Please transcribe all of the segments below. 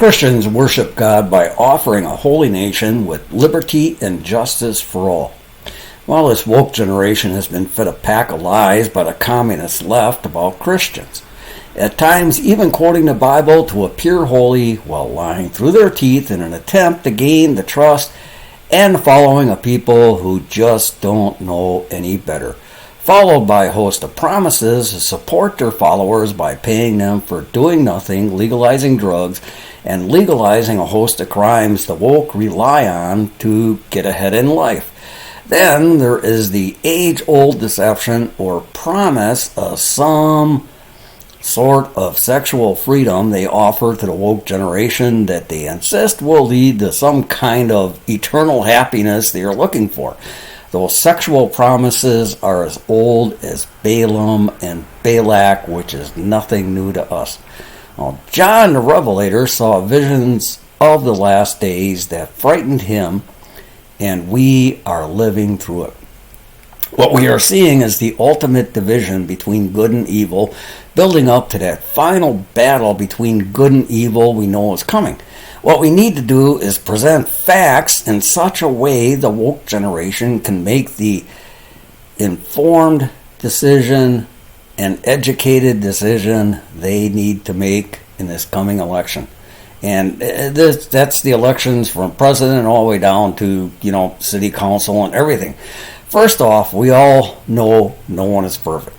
Christians worship God by offering a holy nation with liberty and justice for all. While this woke generation has been fed a pack of lies by the communist left about Christians, at times even quoting the Bible to appear holy while lying through their teeth in an attempt to gain the trust and the following of people who just don't know any better, followed by a host of promises to support their followers by paying them for doing nothing, legalizing drugs, and legalizing a host of crimes the woke rely on to get ahead in life. Then there is the age-old deception or promise of some sort of sexual freedom they offer to the woke generation that they insist will lead to some kind of eternal happiness they are looking for. Those sexual promises are as old as Balaam and Balak, which is nothing new to us. Now, John the Revelator saw visions of the last days that frightened him, and we are living through it. What we are seeing is the ultimate division between good and evil, building up to that final battle between good and evil we know is coming. What we need to do is present facts in such a way the woke generation can make the informed decision and educated decision they need to make in this coming election. And that's the elections from president all the way down to, city council and everything. First off, we all know no one is perfect.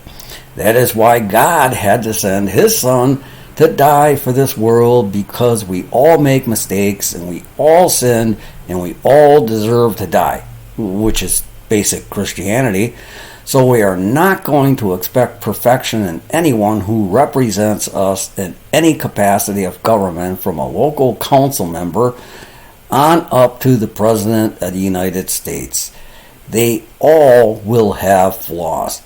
That is why God had to send his son to die for this world, because we all make mistakes and we all sin and we all deserve to die, which is basic Christianity. So we are not going to expect perfection in anyone who represents us in any capacity of government, from a local council member on up to the President of the United States. They all will have flaws.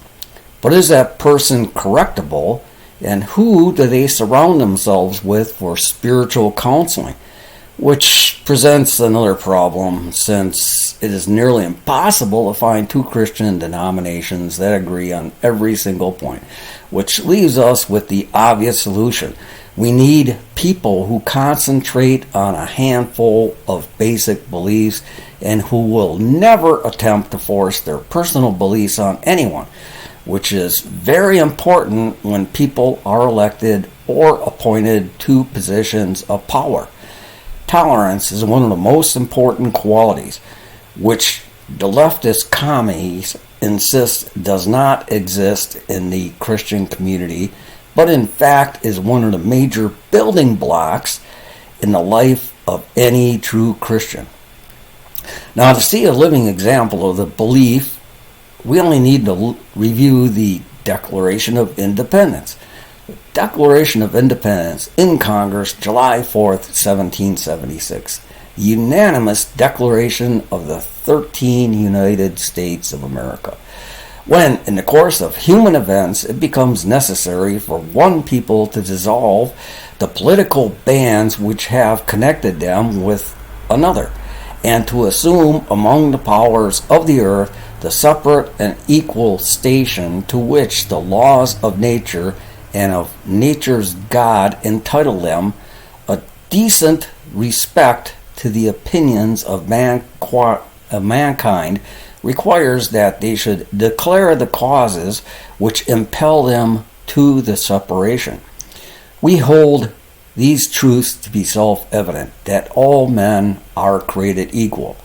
But is that person correctable? And who do they surround themselves with for spiritual counseling? Which presents another problem, since it is nearly impossible to find two Christian denominations that agree on every single point, which leaves us with the obvious solution. We need people who concentrate on a handful of basic beliefs and who will never attempt to force their personal beliefs on anyone, which is very important when people are elected or appointed to positions of power. Tolerance is one of the most important qualities, which the leftist commies insist does not exist in the Christian community, but in fact is one of the major building blocks in the life of any true Christian. Now, to see a living example of the belief, we only need to review the Declaration of Independence. The Declaration of Independence in Congress, July 4th, 1776. The unanimous declaration of the 13 United States of America. When, in the course of human events, it becomes necessary for one people to dissolve the political bands which have connected them with another, and to assume among the powers of the earth the separate and equal station to which the laws of nature and of nature's God entitle them, a decent respect to the opinions of mankind requires that they should declare the causes which impel them to the separation. We hold these truths to be self-evident, that all men are created equal,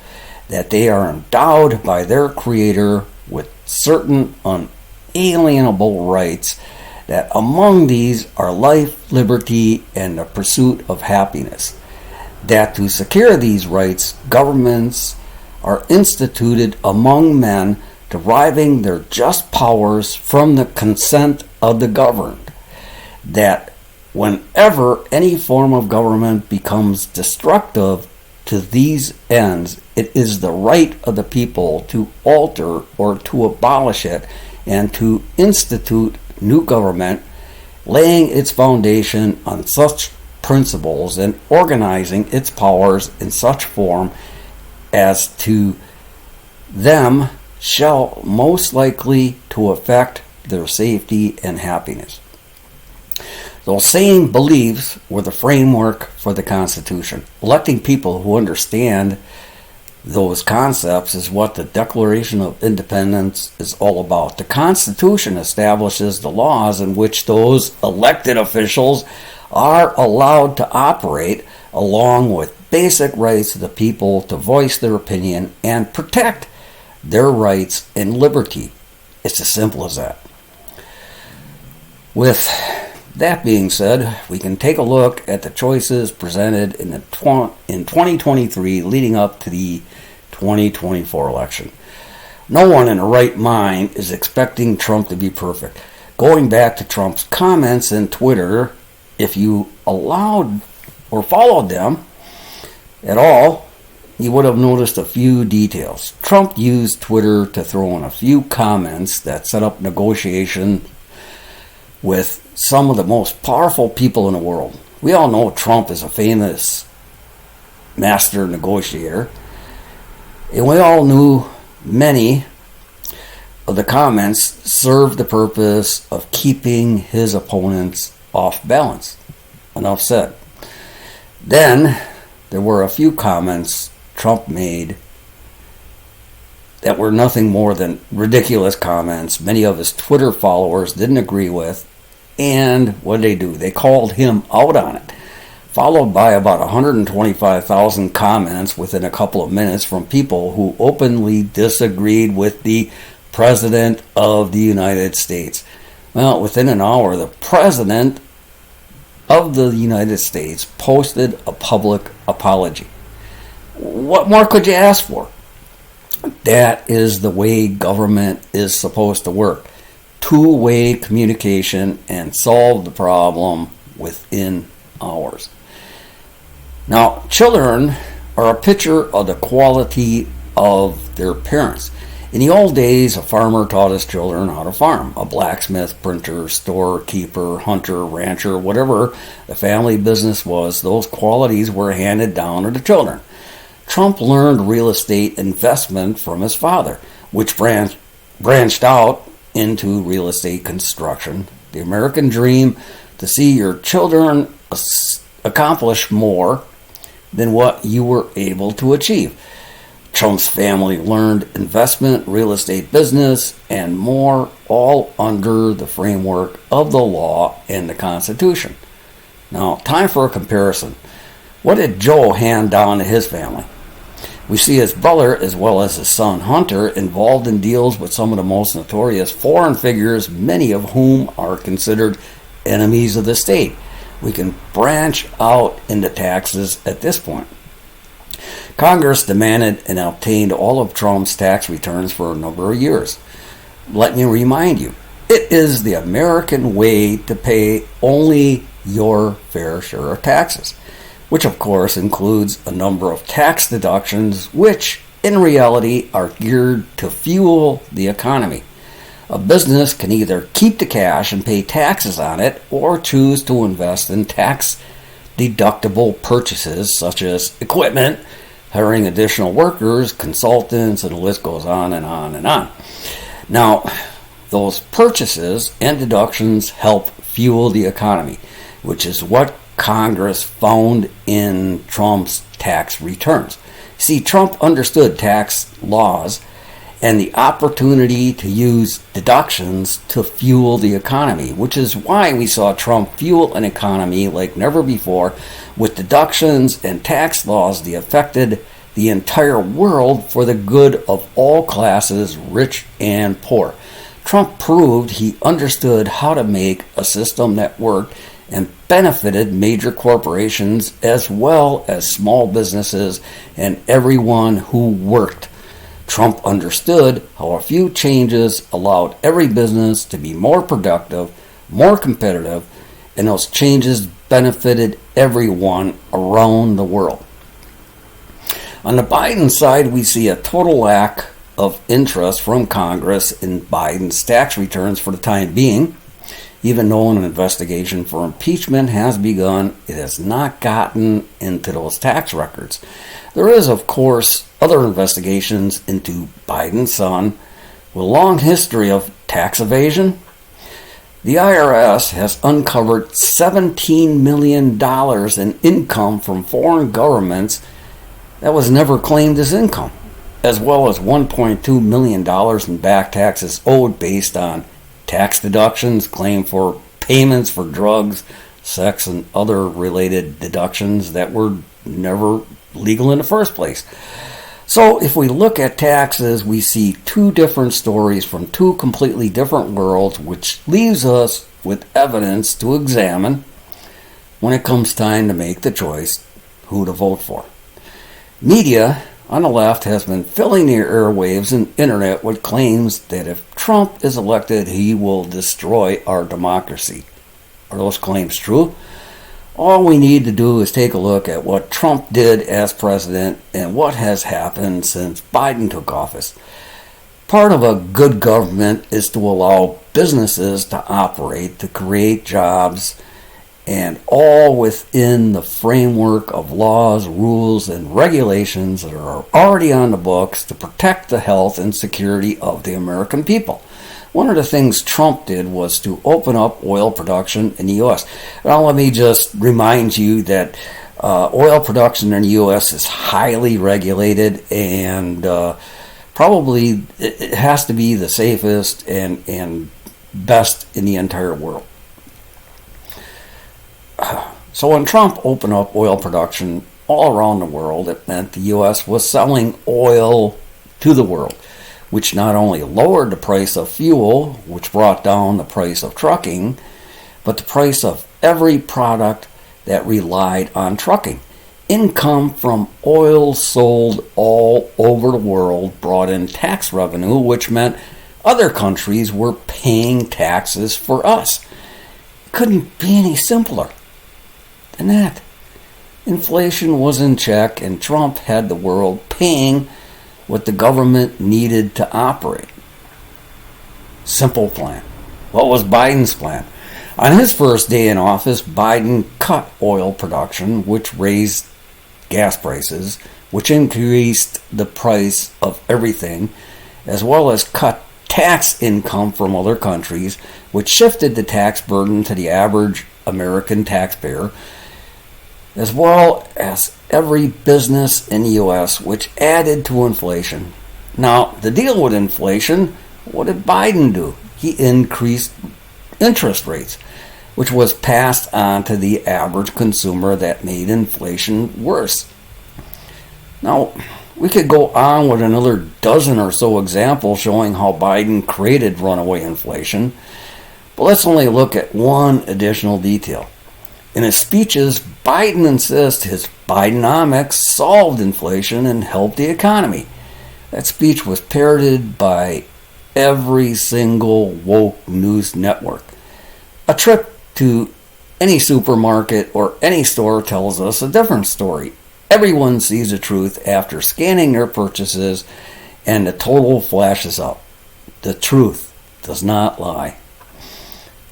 that they are endowed by their Creator with certain unalienable rights, that among these are life, liberty, and the pursuit of happiness, that to secure these rights, governments are instituted among men, deriving their just powers from the consent of the governed, that whenever any form of government becomes destructive to these ends, it is the right of the people to alter or to abolish it and to institute new government, laying its foundation on such principles and organizing its powers in such form as to them shall most likely to affect their safety and happiness. Those same beliefs were the framework for the Constitution. Electing people who understand those concepts is what the Declaration of Independence is all about. The Constitution establishes the laws in which those elected officials are allowed to operate, along with basic rights of the people to voice their opinion and protect their rights and liberty. It's as simple as that. With that being said, we can take a look at the choices presented in 2023 leading up to the 2024 election. No one in their right mind is expecting Trump to be perfect. Going back to Trump's comments in Twitter, if you allowed or followed them at all, you would have noticed a few details. Trump used Twitter to throw in a few comments that set up negotiation with some of the most powerful people in the world. We all know Trump is a famous master negotiator, and we all knew many of the comments served the purpose of keeping his opponents off balance. Enough said. Then there were a few comments Trump made that were nothing more than ridiculous comments many of his Twitter followers didn't agree with. And what did they do? They called him out on it, followed by about 125,000 comments within a couple of minutes from people who openly disagreed with the President of the United States. Well, within an hour, the President of the United States posted a public apology. What more could you ask for? That is the way government is supposed to work. Two-way communication and solve the problem within hours. Now, children are a picture of the quality of their parents. In the old days, a farmer taught his children how to farm. A blacksmith, printer, storekeeper, hunter, rancher, whatever the family business was, those qualities were handed down to the children. Trump learned real estate investment from his father, which branched out into real estate construction. The American dream, to see your children accomplish more than what you were able to achieve. Trump's family learned investment, real estate business, and more, all under the framework of the law and the Constitution. Now, time for a comparison. What did Joe hand down to his family? We see his brother, as well as his son Hunter, involved in deals with some of the most notorious foreign figures, many of whom are considered enemies of the state. We can branch out into taxes at this point. Congress demanded and obtained all of Trump's tax returns for a number of years. Let me remind you, it is the American way to pay only your fair share of taxes, which of course includes a number of tax deductions which in reality are geared to fuel the economy. A business can either keep the cash and pay taxes on it or choose to invest in tax deductible purchases such as equipment, hiring additional workers, consultants, and the list goes on and on and on. Now, those purchases and deductions help fuel the economy, which is what Congress found in Trump's tax returns. See, Trump understood tax laws and the opportunity to use deductions to fuel the economy, which is why we saw Trump fuel an economy like never before with deductions and tax laws that affected the entire world for the good of all classes, rich and poor. Trump proved he understood how to make a system that worked and benefited major corporations as well as small businesses and everyone who worked. Trump understood how a few changes allowed every business to be more productive, more competitive, and those changes benefited everyone around the world. On the Biden side, we see a total lack of interest from Congress in Biden's tax returns for the time being. Even though an investigation for impeachment has begun, it has not gotten into those tax records. There is, of course, other investigations into Biden's son with a long history of tax evasion. The IRS has uncovered $17 million in income from foreign governments that was never claimed as income, as well as $1.2 million in back taxes owed based on tax deductions claimed for payments for drugs, sex, and other related deductions that were never legal in the first place. So if we look at taxes, we see two different stories from two completely different worlds, which leaves us with evidence to examine when it comes time to make the choice who to vote for. Media on the left has been filling the airwaves and internet with claims that if Trump is elected, he will destroy our democracy. Are those claims true? All we need to do is take a look at what Trump did as president and what has happened since Biden took office. Part of a good government is to allow businesses to operate, to create jobs, and all within the framework of laws, rules, and regulations that are already on the books to protect the health and security of the American people. One of the things Trump did was to open up oil production in the U.S. Now, let me just remind you that oil production in the U.S. is highly regulated, and probably it has to be the safest and best in the entire world. So when Trump opened up oil production all around the world, it meant the U.S. was selling oil to the world, which not only lowered the price of fuel, which brought down the price of trucking, but the price of every product that relied on trucking. Income from oil sold all over the world brought in tax revenue, which meant other countries were paying taxes for us. It couldn't be any simpler than that. Inflation was in check, and Trump had the world paying what the government needed to operate. Simple plan. What was Biden's plan? On his first day in office, Biden cut oil production, which raised gas prices, which increased the price of everything, as well as cut tax income from other countries, which shifted the tax burden to the average American taxpayer, as well as every business in the U.S., which added to inflation. Now, to deal with inflation, what did Biden do? He increased interest rates, which was passed on to the average consumer that made inflation worse. Now, we could go on with another dozen or so examples showing how Biden created runaway inflation, but let's only look at one additional detail. In his speeches, Biden insists his Bidenomics solved inflation and helped the economy. That speech was parroted by every single woke news network. A trip to any supermarket or any store tells us a different story. Everyone sees the truth after scanning their purchases, and the total flashes up. The truth does not lie.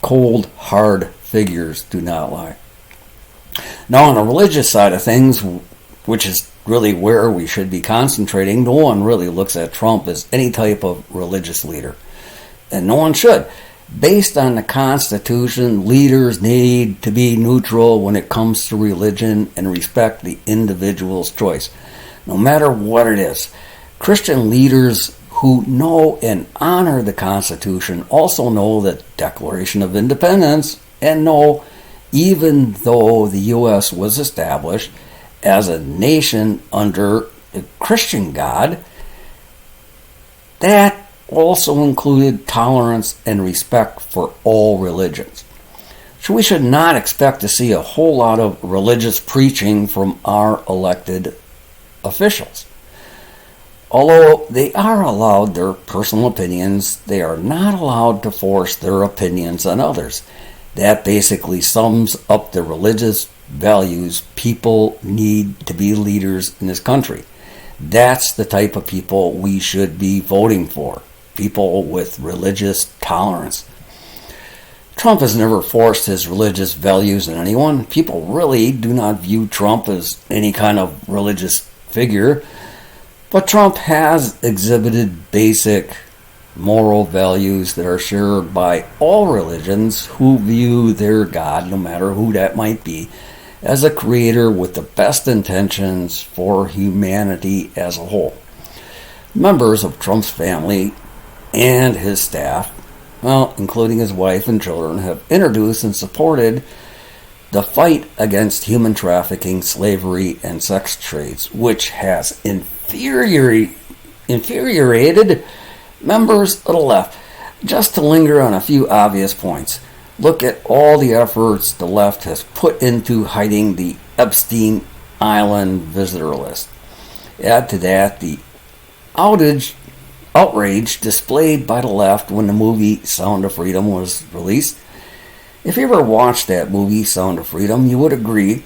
Cold, hard figures do not lie. Now, on the religious side of things, which is really where we should be concentrating, no one really looks at Trump as any type of religious leader. And no one should. Based on the Constitution, leaders need to be neutral when it comes to religion and respect the individual's choice, no matter what it is. Christian leaders who know and honor the Constitution also know the Declaration of Independence and know, even though the U.S. was established as a nation under a Christian God, that also included tolerance and respect for all religions. So we should not expect to see a whole lot of religious preaching from our elected officials. Although they are allowed their personal opinions, they are not allowed to force their opinions on others. That basically sums up the religious values people need to be leaders in this country. That's the type of people we should be voting for. People with religious tolerance. Trump has never forced his religious values on anyone. People really do not view Trump as any kind of religious figure. But Trump has exhibited basic moral values that are shared by all religions who view their God, no matter who that might be, as a creator with the best intentions for humanity as a whole. Members of Trump's family and his staff, well, including his wife and children, have introduced and supported the fight against human trafficking, slavery, and sex trades, which has infuriated members of the left. Just to linger on a few obvious points, look at all the efforts the left has put into hiding the Epstein Island visitor list. Add to that the outrage displayed by the left when the movie Sound of Freedom was released. If you ever watched that movie, Sound of Freedom, you would agree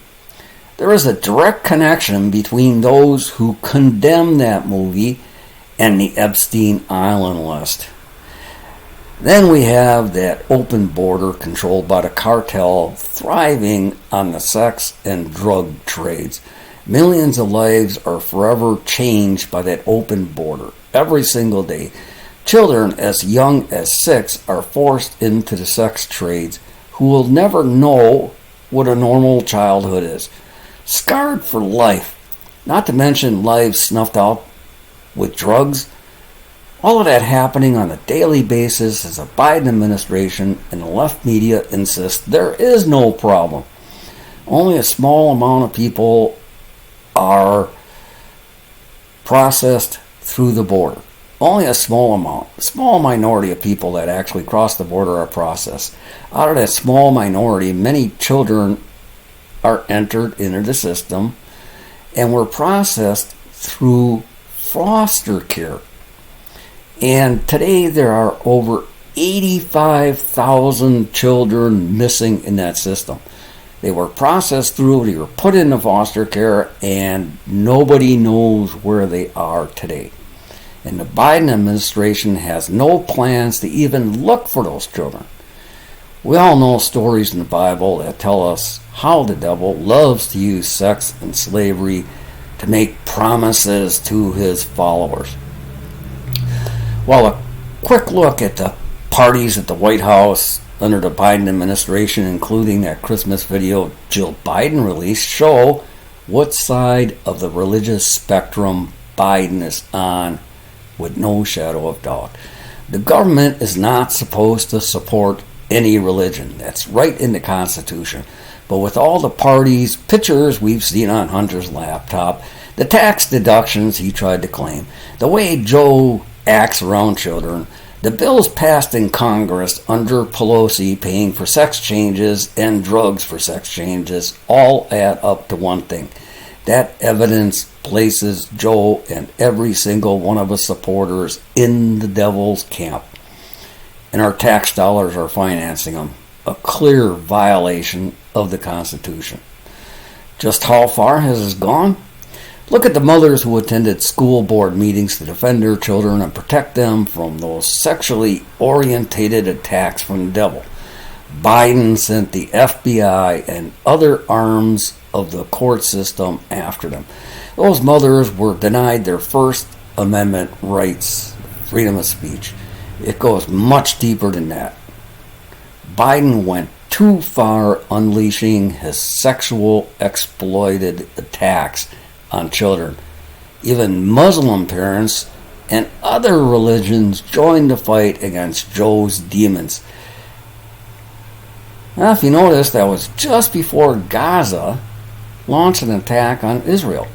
there is a direct connection between those who condemn that movie and the Epstein Island list. Then we have that open border controlled by the cartel thriving on the sex and drug trades. Millions of lives are forever changed by that open border every single day. Children as young as 6 are forced into the sex trades who will never know what a normal childhood is. Scarred for life, not to mention lives snuffed out with drugs. All of that happening on a daily basis as the Biden administration and the left media insist there is no problem. Only a small amount of people are processed through the border. Only a small minority of people that actually cross the border are processed. Out of that small minority, many children are entered into the system and were processed through foster care. And today there are over 85,000 children missing in that system. They were processed through, they were put into foster care, and nobody knows where they are today. And the Biden administration has no plans to even look for those children. We all know stories in the Bible that tell us how the devil loves to use sex and slavery to make promises to his followers. Well, a quick look at the parties at the White House under the Biden administration, including that Christmas video Jill Biden released, show what side of the religious spectrum Biden is on with no shadow of doubt. The government is not supposed to support any religion. That's right in the Constitution. But with all the parties, pictures we've seen on Hunter's laptop, the tax deductions he tried to claim, the way Joe acts around children, the bills passed in Congress under Pelosi paying for sex changes and drugs for sex changes all add up to one thing. That evidence places Joe and every single one of his supporters in the devil's camp. And our tax dollars are financing them. A clear violation of the Constitution. Just how far has this gone? Look at the mothers who attended school board meetings to defend their children and protect them from those sexually orientated attacks from the devil. Biden sent the FBI and other arms of the court system after them. Those mothers were denied their First Amendment rights, freedom of speech. It goes much deeper than that. Biden went too far unleashing his sexual exploited attacks on children. Even Muslim parents and other religions joined the fight against Joe's demons. Now, if you notice, that was just before Gaza launched an attack on Israel.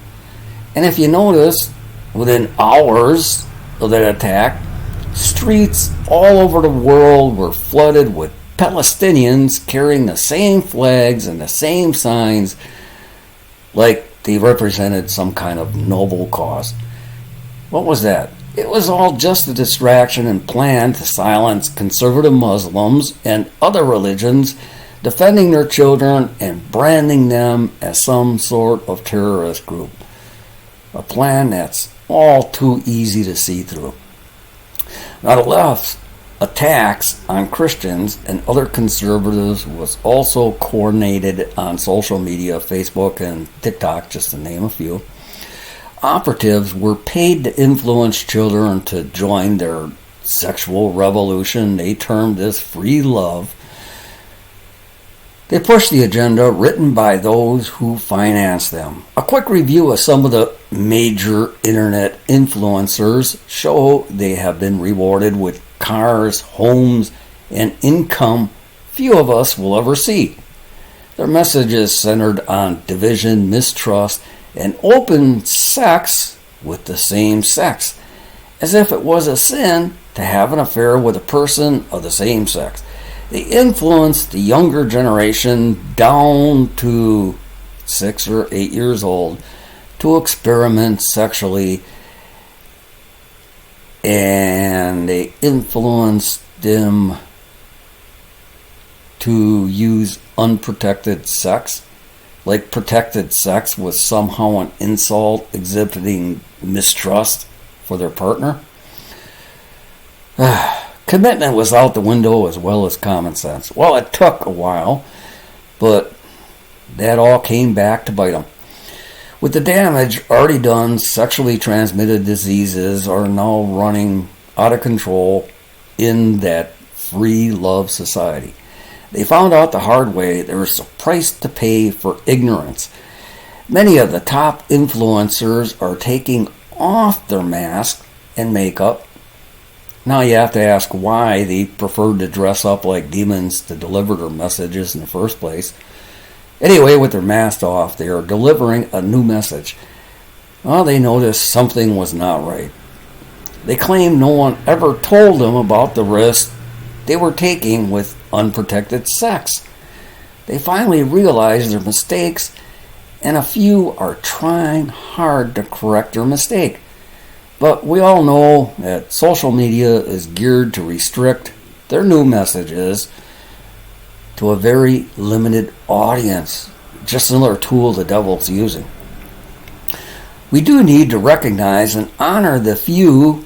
And if you notice, within hours of that attack, streets all over the world were flooded with Palestinians carrying the same flags and the same signs like they represented some kind of noble cause. What was that? It was all just a distraction and plan to silence conservative Muslims and other religions defending their children and branding them as some sort of terrorist group. A plan that's all too easy to see through. Now, the left's attacks on Christians and other conservatives was also coordinated on social media, Facebook and TikTok, just to name a few. Operatives were paid to influence children to join their sexual revolution they termed as free love. They push the agenda written by those who finance them. A quick review of some of the major internet influencers show they have been rewarded with cars, homes, and income few of us will ever see. Their message is centered on division, mistrust, and open sex with the same sex, as if it was a sin to have an affair with a person of the same sex. They influence the younger generation down to 6 or 8 years old to experiment sexually, and they influence them to use unprotected sex, like protected sex was somehow an insult, exhibiting mistrust for their partner. Commitment was out the window as well as common sense. Well, it took a while, but that all came back to bite them. With the damage already done, sexually transmitted diseases are now running out of control in that free love society. They found out the hard way there's a price to pay for ignorance. Many of the top influencers are taking off their mask and makeup. Now you have to ask why they preferred to dress up like demons to deliver their messages in the first place. Anyway, with their mask off, they are delivering a new message. Well, they noticed something was not right. They claim no one ever told them about the risk they were taking with unprotected sex. They finally realized their mistakes, and a few are trying hard to correct their mistake. But we all know that social media is geared to restrict their new messages to a very limited audience. Just another tool the devil's using. We do need to recognize and honor the few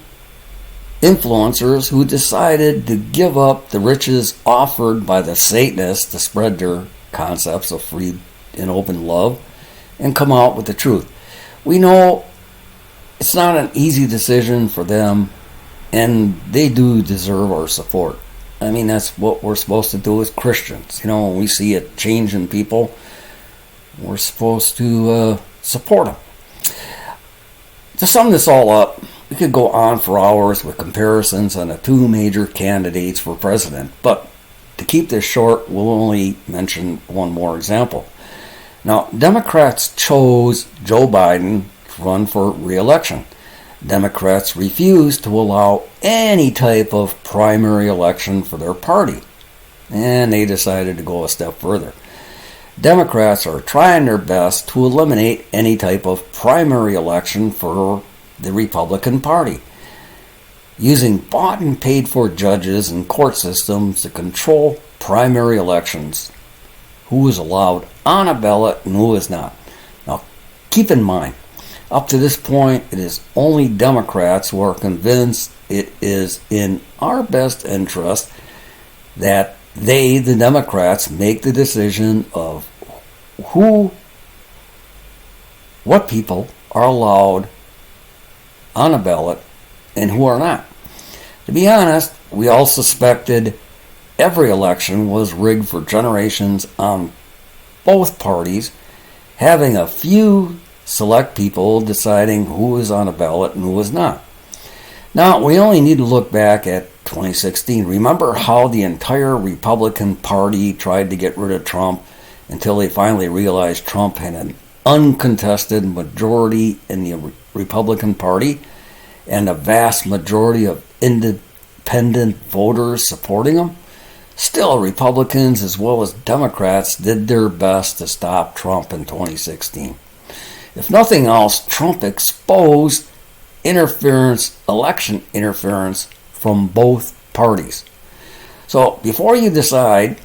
influencers who decided to give up the riches offered by the Satanists to spread their concepts of free and open love and come out with the truth. We know it's not an easy decision for them, and they do deserve our support. I mean, that's what we're supposed to do as Christians. You know, when we see a change in people, we're supposed to support them. To sum this all up, we could go on for hours with comparisons on the two major candidates for president, but to keep this short, we'll only mention one more example. Now, Democrats chose Joe Biden to run for re-election. Democrats refused to allow any type of primary election for their party, and they decided to go a step further. Democrats are trying their best to eliminate any type of primary election for the Republican Party, using bought and paid for judges and court systems to control primary elections, who is allowed on a ballot and who is not. Now, keep in mind, up to this point, it is only Democrats who are convinced it is in our best interest that they, the Democrats, make the decision of what people are allowed on a ballot and who are not. To be honest, we all suspected every election was rigged for generations on both parties, having a few select people deciding who was on a ballot and who was not. Now, we only need to look back at 2016. Remember how the entire Republican Party tried to get rid of Trump until they finally realized Trump had an uncontested majority in the Republican Party and a vast majority of independent voters supporting him? Still, Republicans as well as Democrats did their best to stop Trump in 2016. If nothing else, Trump exposed election interference from both parties. So before you decide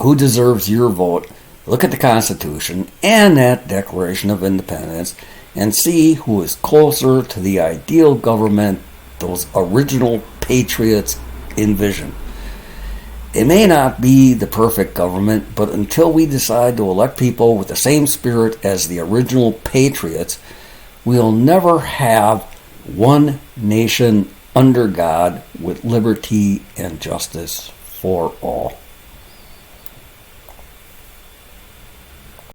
who deserves your vote, look at the Constitution and that Declaration of Independence and see who is closer to the ideal government those original patriots envisioned. It may not be the perfect government, but until we decide to elect people with the same spirit as the original patriots, we'll never have one nation under God with liberty and justice for all.